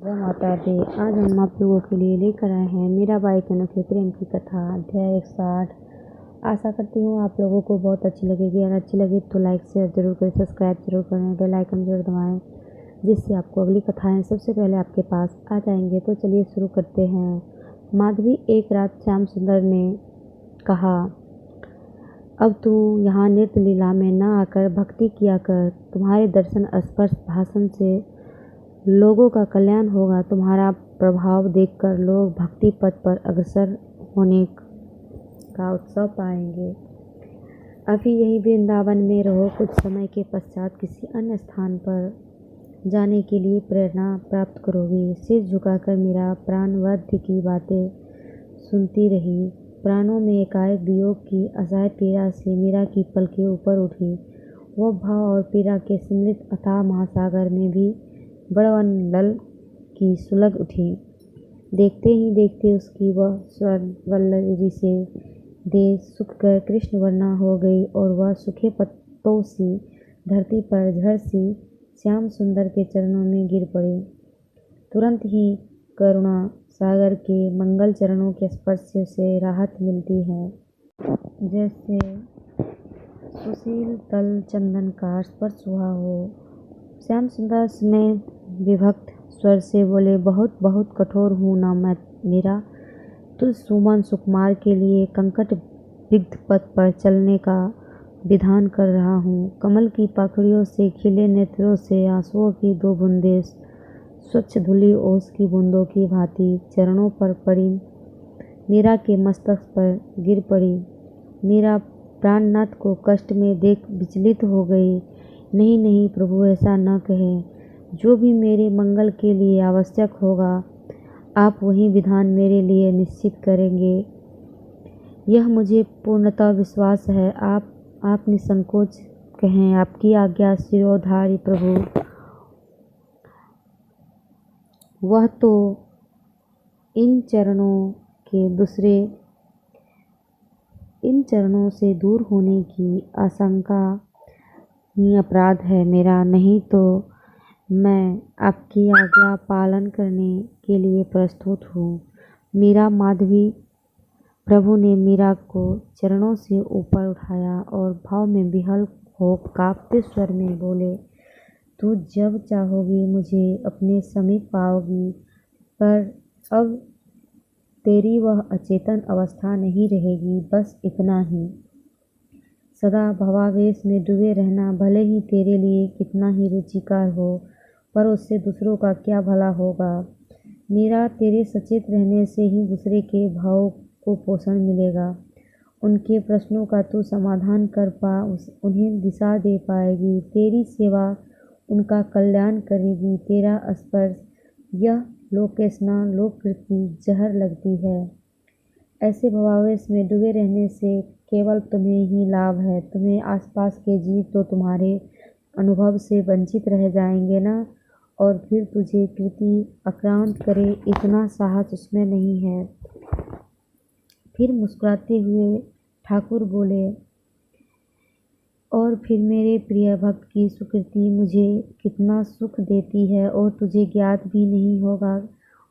जय माता दी। आज हम आप लोगों के लिए लेकर आए हैं मीराबाई के अनोखे प्रेम की कथा अध्याय 160। आशा करती हूँ आप लोगों को बहुत अच्छी लगेगी। अगर अच्छी लगी तो लाइक शेयर जरूर करें, सब्सक्राइब जरूर करें, बेल आइकन जरूर दबाएं, जिससे आपको अगली कथाएं सबसे पहले आपके पास आ जाएंगे। तो चलिए शुरू करते हैं। माधवी, एक रात श्याम सुंदर ने कहा, अब तू यहाँ नृत्य लीला में न आकर भक्ति किया कर। तुम्हारे दर्शन स्पर्श भाषण से लोगों का कल्याण होगा। तुम्हारा प्रभाव देखकर लोग भक्ति पथ पर अग्रसर होने का उत्सव पाएंगे। अभी यही वृंदावन में रहो, कुछ समय के पश्चात किसी अन्य स्थान पर जाने के लिए प्रेरणा प्राप्त करोगी। सिर झुकाकर मीरा प्राणवध की बातें सुनती रही। प्राणों में एकाएक वियोग की असहाय पीड़ा से मीरा की पलकें ऊपर उठी। वह भाव और पीड़ा के सम्मिलित अथाह महासागर में भी बड़वन की सुलग उठी। देखते ही देखते उसकी वह स्वर्णवल्लरी से देह सुख कर कृष्ण वर्णा हो गई और वह सूखे पत्तों सी धरती पर झड़ सी श्याम सुंदर के चरणों में गिर पड़ी। तुरंत ही करुणा सागर के मंगल चरणों के स्पर्श से राहत मिलती है, जैसे सुशील तल चंदन का स्पर्श हुआ हो। श्याम सुंदर स्नेह विभक्त स्वर से बोले, बहुत बहुत कठोर हूँ ना मैं मीरा। तुझ सुमन सुकुमार के लिए कंकट विग्ध पथ पर चलने का विधान कर रहा हूँ। कमल की पाखड़ियों से खिले नेत्रों से आंसुओं की दो बूंदें स्वच्छ धुली ओस की बूंदों की भांति चरणों पर पड़ी मीरा के मस्तक पर गिर पड़ी। मीरा प्राणनाथ को कष्ट में देख विचलित हो गई। नहीं नहीं प्रभु, ऐसा न कहें। जो भी मेरे मंगल के लिए आवश्यक होगा आप वही विधान मेरे लिए निश्चित करेंगे, यह मुझे पूर्णतः विश्वास है। आप निसंकोच कहें। आपकी आज्ञा शिरोधारी प्रभु। वह तो इन चरणों से दूर होने की आशंका ही अपराध है मेरा। नहीं तो मैं आपकी आज्ञा पालन करने के लिए प्रस्तुत हूँ। मीरा माधवी। प्रभु ने मीरा को चरणों से ऊपर उठाया और भाव में विहल हो कांपते स्वर में बोले, तू जब चाहोगी मुझे अपने समीप पाओगी, पर अब तेरी वह अचेतन अवस्था नहीं रहेगी। बस इतना ही। सदा भवावेश में डूबे रहना भले ही तेरे लिए कितना ही रुचिकर हो, पर उससे दूसरों का क्या भला होगा। मीरा, तेरे सचेत रहने से ही दूसरे के भाव को पोषण मिलेगा। उनके प्रश्नों का तू समाधान कर उन्हें दिशा दे पाएगी। तेरी सेवा उनका कल्याण करेगी। तेरा स्पर्श यह लोकेशना लोककृति जहर लगती है। ऐसे भवावेश में डूबे रहने से केवल तुम्हें ही लाभ है। तुम्हें आसपास के जीव तो तुम्हारे अनुभव से वंचित रह जाएंगे ना, और फिर तुझे कृति आक्रांत करे इतना साहस उसमें नहीं है। फिर मुस्कुराते हुए ठाकुर बोले, और फिर मेरे प्रिय भक्त की सुकृति मुझे कितना सुख देती है और तुझे ज्ञात भी नहीं होगा,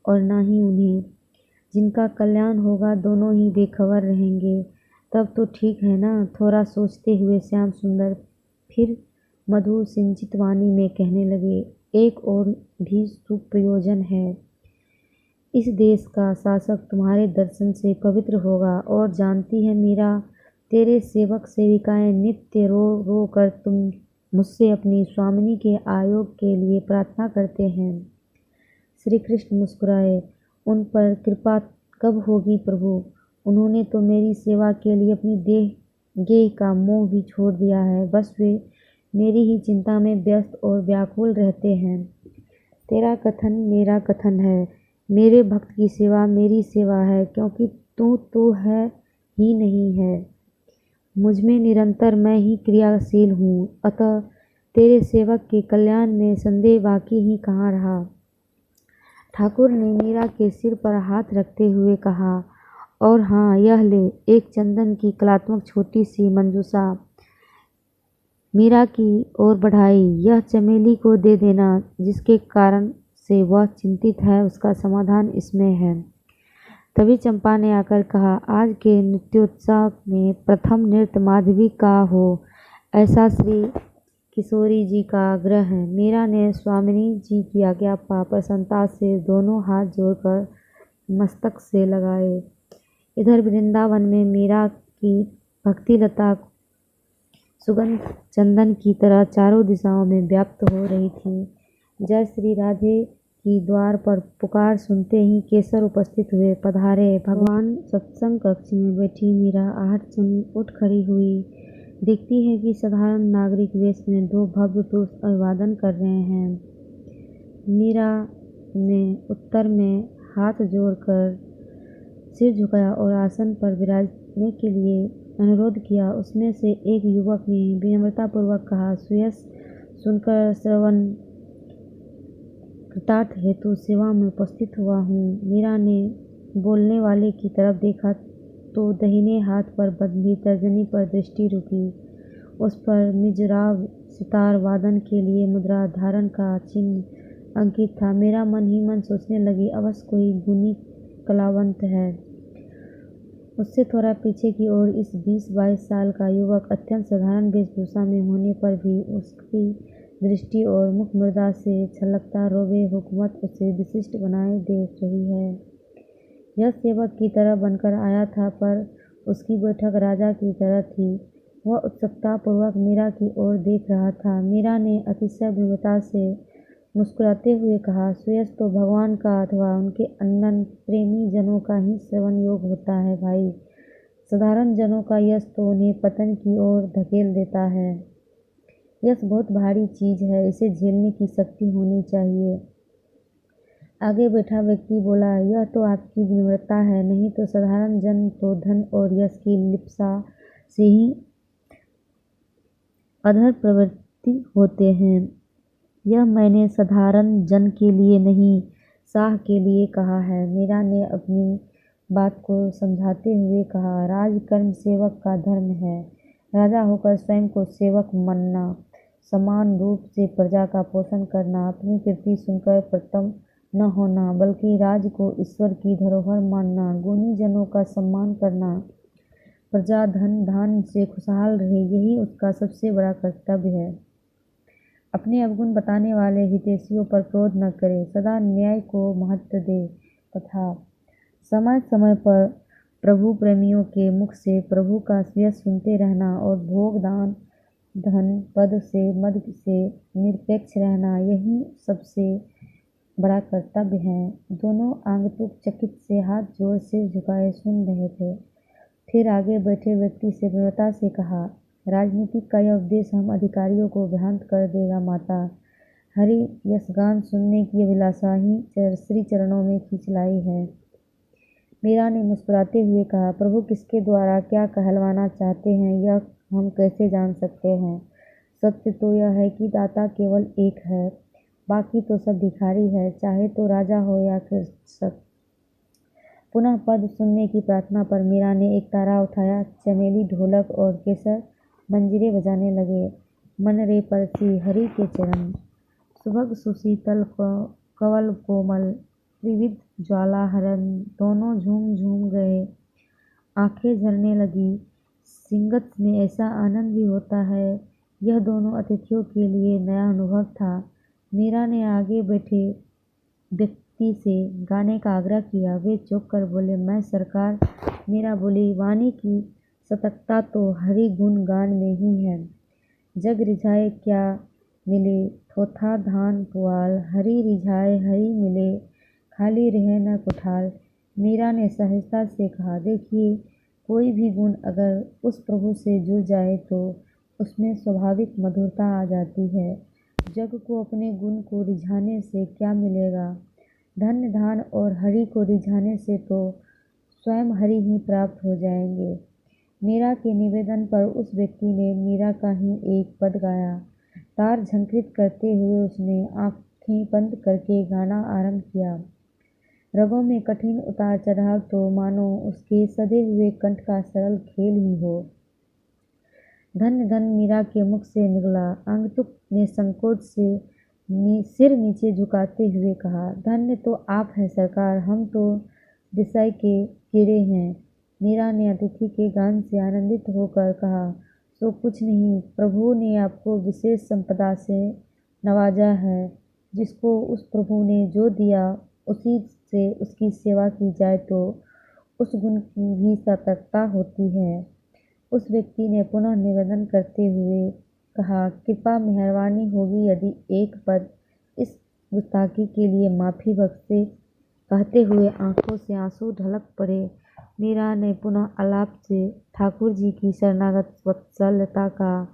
और ना ही उन्हें। जिनका कल्याण होगा दोनों ही बेखबर रहेंगे। तब तो ठीक है ना। थोड़ा सोचते हुए श्याम सुंदर फिर मधुर सिंचित वाणी में कहने लगे, एक और भी शुभ प्रयोजन है। इस देश का शासक तुम्हारे दर्शन से पवित्र होगा। और जानती है मीरा, तेरे सेवक सेविकाएं नित्य रो रो कर तुम मुझसे अपनी स्वामिनी के आयोग के लिए प्रार्थना करते हैं। श्री कृष्ण मुस्कुराए, उन पर कृपा कब होगी प्रभु। उन्होंने तो मेरी सेवा के लिए अपनी गेह का मोह भी छोड़ दिया है। बस वे मेरी ही चिंता में व्यस्त और व्याकुल रहते हैं। तेरा कथन मेरा कथन है। मेरे भक्त की सेवा मेरी सेवा है, क्योंकि तू तो है ही नहीं है। मुझमें निरंतर मैं ही क्रियाशील हूँ। अतः तेरे सेवक के कल्याण में संदेह बाकी ही कहाँ रहा। ठाकुर ने मीरा के सिर पर हाथ रखते हुए कहा, और हाँ, यह ले। एक चंदन की कलात्मक छोटी सी मंजूषा मीरा की ओर बढ़ाई। यह चमेली को दे देना, जिसके कारण से वह चिंतित है, उसका समाधान इसमें है। तभी चंपा ने आकर कहा, आज के नृत्योत्सव में प्रथम नृत्य माधवी का हो, ऐसा श्री किशोरी जी का आग्रह है। मीरा ने स्वामिनी जी की आज्ञा पा प्रसन्नता से दोनों हाथ जोड़कर मस्तक से लगाए। इधर वृंदावन में मीरा की भक्ति लता सुगंध चंदन की तरह चारों दिशाओं में व्याप्त हो रही थी। जय श्री राधे की द्वार पर पुकार सुनते ही केसर उपस्थित हुए। पधारे भगवान। सत्संग कक्ष में बैठी मीरा आहट सुन उठ खड़ी हुई। देखती है कि साधारण नागरिक वेश में दो भव्य पुरुष अभिवादन कर रहे हैं। मीरा ने उत्तर में हाथ जोड़कर सिर झुकाया और आसन पर विराजने के लिए अनुरोध किया। उसमें से एक युवक ने विनम्रतापूर्वक कहा, सुयश सुनकर श्रवण कृतार्थ हेतु सेवा में उपस्थित हुआ हूँ। मीरा ने बोलने वाले की तरफ देखा तो दाहिने हाथ पर बंधी तर्जनी पर दृष्टि रुकी। उस पर मिजराब सितार वादन के लिए मुद्रा धारण का चिन्ह अंकित था। मेरा मन ही मन सोचने लगी, अवश्य कोई गुणी कलावंत है। उससे थोड़ा पीछे की ओर इस 20-22 साल का युवक अत्यंत साधारण वेशभूषा में होने पर भी उसकी दृष्टि और मुख मृदा से छलकता रोबे हुकूमत उसे विशिष्ट बनाए देख रही है। यह सेवक की तरह बनकर आया था, पर उसकी बैठक राजा की तरह थी। वह उत्सुकता पूर्वक मीरा की ओर देख रहा था। मीरा ने अतिशय विनम्रता से मुस्कुराते हुए कहा, सुयश तो भगवान का अथवा उनके अनंत प्रेमी जनों का ही श्रवण योग होता है भाई। साधारण जनों का यश तो उन्हें पतन की ओर धकेल देता है। यश बहुत भारी चीज है, इसे झेलने की शक्ति होनी चाहिए। आगे बैठा व्यक्ति बोला, यह तो आपकी विनम्रता है, नहीं तो साधारण जन तो धन और यश की लिप्सा से ही अधर प्रवृत्ति होते हैं। यह मैंने साधारण जन के लिए नहीं, शाह के लिए कहा है। मीरा ने अपनी बात को समझाते हुए कहा, राजकर्म सेवक का धर्म है। राजा होकर स्वयं को सेवक मानना, समान रूप से प्रजा का पोषण करना, अपनी कीर्ति सुनकर प्रथम न होना, बल्कि राज को ईश्वर की धरोहर मानना, गुणी जनों का सम्मान करना, प्रजा धन धान से खुशहाल रहे, यही उसका सबसे बड़ा कर्तव्य है। अपने अवगुण बताने वाले हितैषियों पर क्रोध न करे, सदा न्याय को महत्व दे तथा समय समय पर प्रभु प्रेमियों के मुख से प्रभु का यश सुनते रहना और भोग दान धन पद से मद से निरपेक्ष रहना, यही सबसे बड़ा कर्तव्य है। दोनों आगंतुक चकित से हाथ जोड़ सिर झुकाए सुन रहे थे। फिर आगे बैठे व्यक्ति से विनम्रता से कहा, राजनीतिक का यह उपदेश हम अधिकारियों को भ्रांत कर देगा माता। हरि यशगान सुनने की अभिलाषा ही श्री चरणों में खींच लाई है। मीरा ने मुस्कुराते हुए कहा, प्रभु किसके द्वारा क्या कहलवाना चाहते हैं यह हम कैसे जान सकते हैं। सत्य तो यह है कि दाता केवल एक है, बाकी तो सब भिखारी है, चाहे तो राजा हो या कृषक। पुनः पद सुनने की प्रार्थना पर मीरा ने एक तारा उठाया। चमेली ढोलक और केसर मंजीरे बजाने लगे। मन रे परसी हरि के चरण, सुभग सुशीतल कवल कोमल, त्रिविध ज्वाला हरण, दोनों झूम झूम गए। आंखें झरने लगी। सिंगत में ऐसा आनंद भी होता है, यह दोनों अतिथियों के लिए नया अनुभव था। मीरा ने आगे बैठे व्यक्ति से गाने का आग्रह किया। वे चौंक कर बोले, मैं सरकार। मीरा बोली, वाणी की सतर्कता तो हरि गुण गान में ही है। जग रिझाए क्या मिले, थोथा धान पुआल, हरि रिझाए हरि मिले, खाली रहे न कुठार। मीरा ने सहजता से कहा, देखिए कोई भी गुण अगर उस प्रभु से जुड़ जाए तो उसमें स्वाभाविक मधुरता आ जाती है। जग को अपने गुण को रिझाने से क्या मिलेगा। धन्य धान और हरि को रिझाने से तो स्वयं हरि ही प्राप्त हो जाएंगे। मीरा के निवेदन पर उस व्यक्ति ने मीरा का ही एक पद गाया। तार झंकृत करते हुए उसने आंखें बंद करके गाना आरंभ किया। रगों में कठिन उतार चढ़ाव तो मानो उसके सदे हुए कंठ का सरल खेल ही हो। धन्य धन मीरा के मुख से निकला। आगंतुक ने संकोच से सिर नीचे झुकाते हुए कहा, धन्य तो आप हैं सरकार, हम तो दिशाई के कीड़े हैं। मीरा ने अतिथि के गान से आनंदित होकर कहा, सो कुछ नहीं, प्रभु ने आपको विशेष संपदा से नवाजा है। जिसको उस प्रभु ने जो दिया उसी से उसकी सेवा की जाए तो उस गुण की भी सार्थकता होती है। उस व्यक्ति ने पुनः निवेदन करते हुए कहा, कृपा मेहरबानी होगी यदि एक पद इस गुस्ताखी के लिए माफ़ी बख्शे। कहते हुए आंखों से आंसू ढलक पड़े। मीरा ने पुनः आलाप से ठाकुर जी की शरणागत वत्सलता का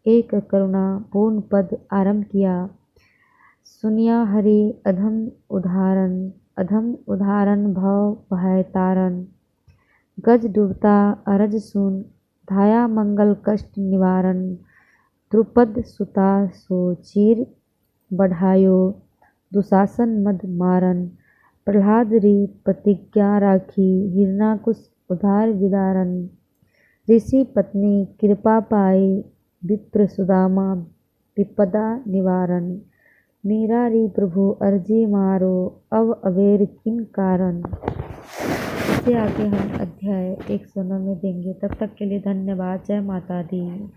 एक करुणापूर्ण पद आरंभ किया। सुनिया हरि अधम उदाहरण भव भय तारण। गज डूबता अरज सुन, धाया मंगल कष्ट निवारण। द्रुपद सुता सो चीर बढ़ायो, दुशासन मद मारन। प्रहलाद री प्रतिज्ञा राखी, हिरणाकुश उधार विदारन। ऋषि पत्नी कृपा पाई, विप्र सुदामा विपदा निवारण। मीरा री प्रभु अर्जी मारो, अब अबेर किन कारण। इसे आगे हम अध्याय 109 में देंगे। तब तक के लिए धन्यवाद। जय माता दी।